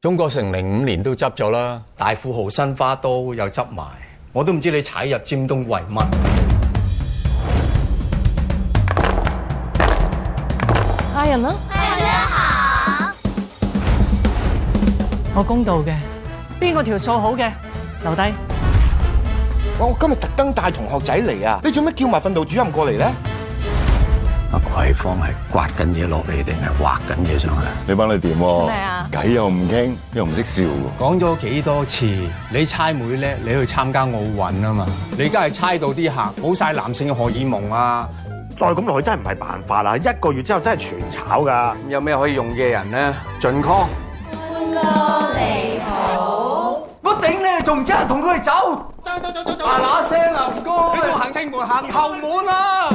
中國城05年都執咗啦，大富豪新花都又執埋，我都唔知你踩入尖東為乜。嗌人啦！大家好，我公道嘅，邊個條數好嘅留低。我今日特登帶同學仔嚟啊！你做咩叫埋訓導主任過嚟咧？阿葵芳係刮緊嘢落嚟定係畫緊嘢上去？你幫你掂喎，咩啊？偈又唔傾，又唔識笑喎。講咗幾多次，你猜妹叻，你去參加奧運啊嘛？你而家係猜到啲客冇晒男性嘅荷爾蒙啊！再咁落去真係唔係辦法啦！一個月之後真係全炒㗎。有咩可以用嘅人咧？晉康，歡哥你好，我頂你，仲唔知人同佢哋走？走！嗱聲啊，唔該！你仲行正門行後門啊！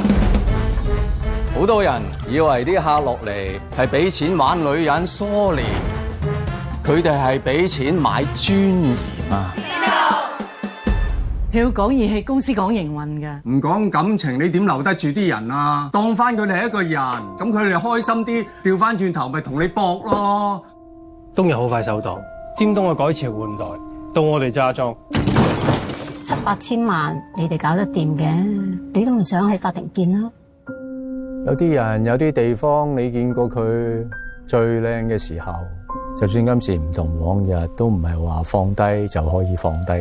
好多人以為啲客落嚟係俾錢玩女人，sorry，佢哋係俾錢買尊嚴啊！你要講義氣，公司講營運㗎。唔講感情，你點留得住啲人啊？當翻佢哋係一個人，咁佢哋開心啲，調翻轉頭咪同你搏咯。東日好快收檔，尖東嘅改朝換代，到我哋揸莊。 7、8千萬，你哋搞得掂嘅，你都唔想喺法庭見啦。有啲人有啲地方，你見過佢最靚嘅時候，就算今時唔同往日，都唔係話放低就可以放低。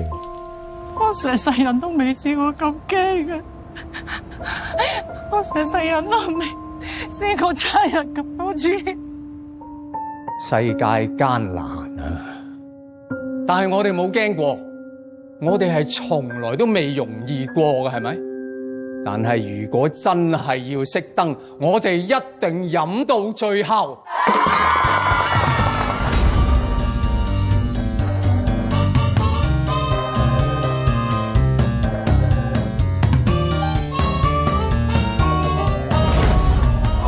我成世人都未試過咁驚嘅，我成世人都未試過差人咁多次。世界艱難啊，但係我哋冇驚過，我哋係從來都未容易過嘅，係咪？但係如果真係要熄燈，我哋一定飲到最後。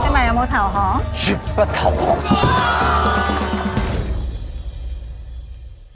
你咪有冇投降？絕不投降。